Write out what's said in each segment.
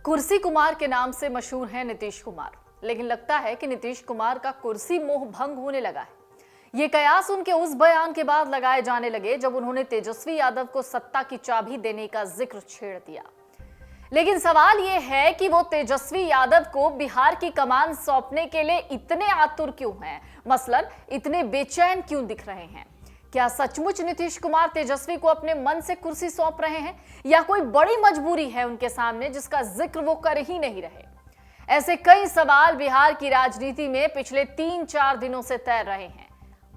कुर्सी कुमार के नाम से मशहूर हैं नीतीश कुमार, लेकिन लगता है कि नीतीश कुमार का कुर्सी मोह भंग होने लगा है। ये कयास उनके उस बयान के बाद लगाए जाने लगे जब उन्होंने तेजस्वी यादव को सत्ता की चाबी देने का जिक्र छेड़ दिया। लेकिन सवाल यह है कि वो तेजस्वी यादव को बिहार की कमान सौंपने के लिए इतने आतुर क्यों हैं, मसलन इतने बेचैन क्यों दिख रहे हैं। क्या सचमुच नीतीश कुमार तेजस्वी को अपने मन से कुर्सी सौंप रहे हैं या कोई बड़ी मजबूरी है उनके सामने जिसका जिक्र वो कर ही नहीं रहे। ऐसे कई सवाल बिहार की राजनीति में पिछले 3-4 दिनों से तैर रहे हैं।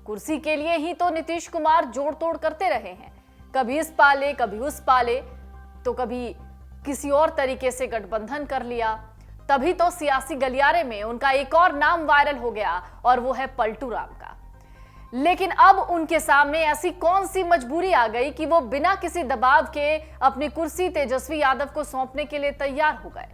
कुर्सी के लिए ही तो नीतीश कुमार जोड़ तोड़ करते रहे हैं, कभी इस पाले कभी उस पाले, तो कभी किसी और तरीके से गठबंधन कर लिया। तभी तो सियासी गलियारे में उनका एक और नाम वायरल हो गया और वो है पलटू राम का। लेकिन अब उनके सामने ऐसी कौन सी मजबूरी आ गई कि वो बिना किसी दबाव के अपनी कुर्सी तेजस्वी यादव को सौंपने के लिए तैयार हो गए।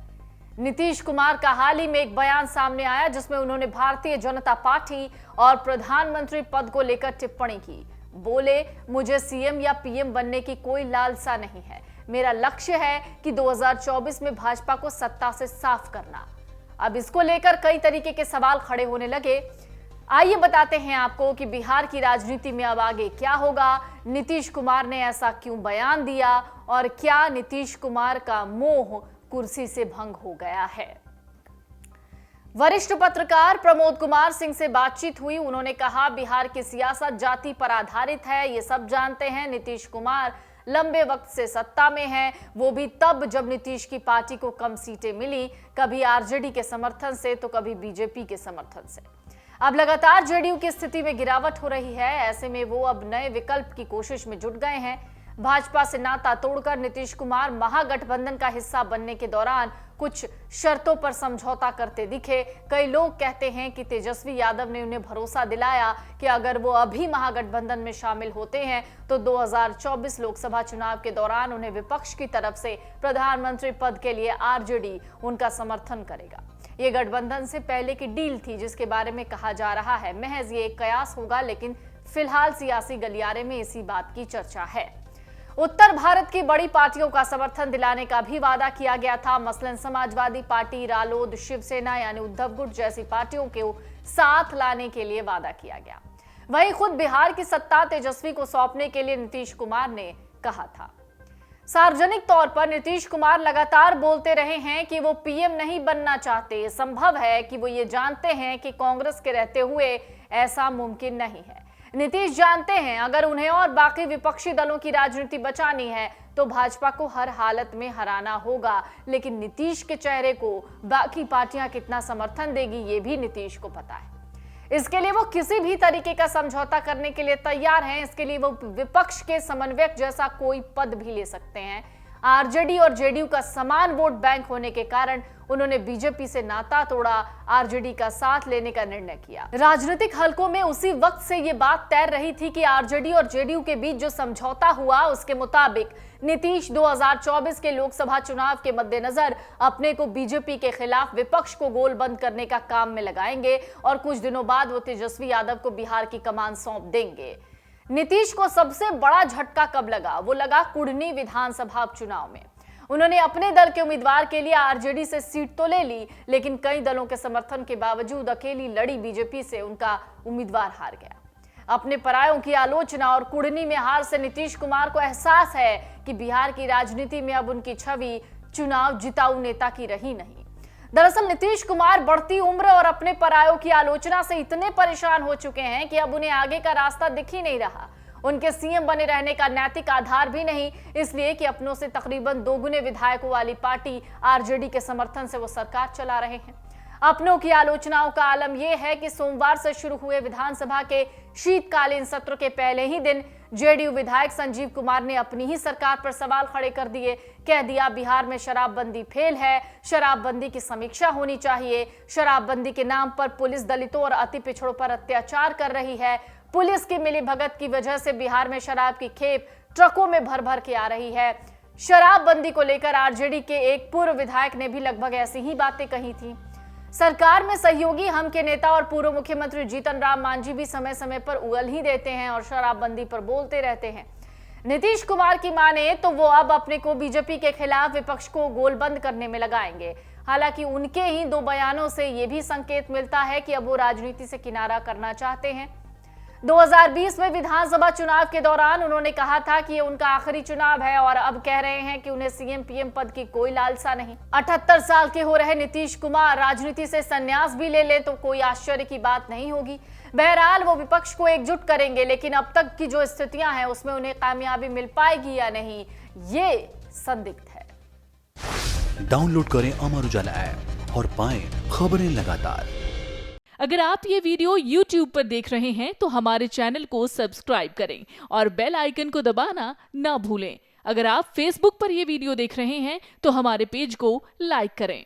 नीतीश कुमार का हाल ही में एक बयान सामने आया जिसमें उन्होंने भारतीय जनता पार्टी और प्रधानमंत्री पद को लेकर टिप्पणी की। बोले, मुझे सीएम या पीएम बनने की कोई लालसा नहीं है, मेरा लक्ष्य है कि 2024 में भाजपा को सत्ता से साफ करना। अब इसको लेकर कई तरीके के सवाल खड़े होने लगे। आइए बताते हैं आपको कि बिहार की राजनीति में अब आगे क्या होगा, नीतीश कुमार ने ऐसा क्यों बयान दिया और क्या नीतीश कुमार का मोह कुर्सी से भंग हो गया है। वरिष्ठ पत्रकार प्रमोद कुमार सिंह से बातचीत हुई। उन्होंने कहा, बिहार की सियासत जाति पर आधारित है, ये सब जानते हैं। नीतीश कुमार लंबे वक्त से सत्ता में है, वो भी तब जब नीतीश की पार्टी को कम सीटें मिली, कभी आरजेडी के समर्थन से तो कभी बीजेपी के समर्थन से। अब लगातार जेडीयू की स्थिति में गिरावट हो रही है, ऐसे में वो अब नए विकल्प की कोशिश में जुट गए हैं। भाजपा से नाता तोड़कर नीतीश कुमार महागठबंधन का हिस्सा बनने के दौरान कुछ शर्तों पर समझौता करते दिखे। कई लोग कहते हैं कि तेजस्वी यादव ने उन्हें भरोसा दिलाया कि अगर वो अभी महागठबंधन में शामिल होते हैं तो 2024 लोकसभा चुनाव के दौरान उन्हें विपक्ष की तरफ से प्रधानमंत्री पद के लिए आरजेडी उनका समर्थन करेगा। ये गठबंधन से पहले की डील थी जिसके बारे में कहा जा रहा है महज ये एक कयास होगा, लेकिन फिलहाल सियासी गलियारे में इसी बात की चर्चा है। उत्तर भारत की बड़ी पार्टियों का समर्थन दिलाने का भी वादा किया गया था, मसलन समाजवादी पार्टी, रालोद, शिवसेना यानी उद्धव गुट जैसी पार्टियों को साथ लाने के लिए वादा किया गया। वहीं खुद बिहार की सत्ता तेजस्वी को सौंपने के लिए नीतीश कुमार ने कहा था। सार्वजनिक तौर पर नीतीश कुमार लगातार बोलते रहे हैं कि वो पीएम नहीं बनना चाहते। संभव है कि वो ये जानते हैं कि कांग्रेस के रहते हुए ऐसा मुमकिन नहीं है। नीतीश जानते हैं अगर उन्हें और बाकी विपक्षी दलों की राजनीति बचानी है तो भाजपा को हर हालत में हराना होगा, लेकिन नीतीश के चेहरे को बाकी पार्टियां कितना समर्थन देगी ये भी नीतीश को पता है। इसके लिए वो किसी भी तरीके का समझौता करने के लिए तैयार हैं। इसके लिए वो विपक्ष के समन्वयक जैसा कोई पद भी ले सकते हैं। आरजेडी और जेडीयू का समान वोट बैंक होने के कारण उन्होंने बीजेपी से नाता तोड़ा, आरजेडी का साथ लेने का निर्णय किया। राजनीतिक हलकों में उसी वक्त से ये बात तैर रही थी कि आरजेडी और जेडीयू के बीच जो समझौता हुआ उसके मुताबिक नीतीश 2024 के लोकसभा चुनाव के मद्देनजर अपने को बीजेपी के खिलाफ विपक्ष को गोल बंद करने का काम में लगाएंगे और कुछ दिनों बाद वो तेजस्वी यादव को बिहार की कमान सौंप देंगे। नीतीश को सबसे बड़ा झटका कब लगा? वो लगा कुढ़नी विधानसभा उपचुनाव में। उन्होंने अपने दल के उम्मीदवार के लिए आरजेडी से सीट तो ले ली, लेकिन कई दलों के समर्थन के बावजूद अकेली लड़ी बीजेपी से उनका उम्मीदवार हार गया। अपने परायों की आलोचना और कुढ़नी में हार से नीतीश कुमार को एहसास है कि बिहार की राजनीति में अब उनकी छवि चुनाव जिताऊ नेता की रही नहीं। दरअसल नीतीश कुमार बढ़ती उम्र और अपने परायों की आलोचना से इतने परेशान हो चुके हैं कि अब उन्हें आगे का रास्ता दिख ही नहीं रहा। उनके सीएम बने रहने का नैतिक आधार भी नहीं, इसलिए कि अपनों से तकरीबन 2 गुने विधायकों वाली पार्टी आरजेडी के समर्थन से वो सरकार चला रहे हैं। अपनों की आलोचनाओं का आलम यह है कि सोमवार से शुरू हुए विधानसभा के शीतकालीन सत्र के पहले ही दिन जेडीयू विधायक संजीव कुमार ने अपनी ही सरकार पर सवाल खड़े कर दिए। कह दिया, बिहार में शराबबंदी फेल है, शराबबंदी की समीक्षा होनी चाहिए। शराबबंदी के नाम पर पुलिस दलितों और अति पिछड़ों पर अत्याचार कर रही है। पुलिस की मिलीभगत की वजह से बिहार में शराब की खेप ट्रकों में भर भर के आ रही है। शराबबंदी को लेकर आरजेडी के एक पूर्व विधायक ने भी लगभग ऐसी ही बातें कही थी। सरकार में सहयोगी हम के नेता और पूर्व मुख्यमंत्री जीतन राम मांझी भी समय समय पर उगल ही देते हैं और शराबबंदी पर बोलते रहते हैं। नीतीश कुमार की माने तो वो अब अपने को बीजेपी के खिलाफ विपक्ष को गोलबंद करने में लगाएंगे। हालांकि उनके ही 2 बयानों से ये भी संकेत मिलता है कि अब वो राजनीति से किनारा करना चाहते हैं। 2020 में विधानसभा चुनाव के दौरान उन्होंने कहा था कि ये उनका आखिरी चुनाव है और अब कह रहे हैं कि उन्हें सीएम पीएम पद की कोई लालसा नहीं। 78 साल के हो रहे नीतीश कुमार राजनीति से संन्यास भी ले तो कोई आश्चर्य की बात नहीं होगी। बहरहाल वो विपक्ष को एकजुट करेंगे, लेकिन अब तक की जो स्थितियां हैं उसमें उन्हें कामयाबी मिल पाएगी या नहीं, ये संदिग्ध है। डाउनलोड करें अमर उजाला ऐप और पाएं खबरें लगातार। अगर आप ये वीडियो YouTube पर देख रहे हैं तो हमारे चैनल को सब्सक्राइब करें और बेल आइकन को दबाना ना भूलें। अगर आप Facebook पर ये वीडियो देख रहे हैं तो हमारे पेज को लाइक करें।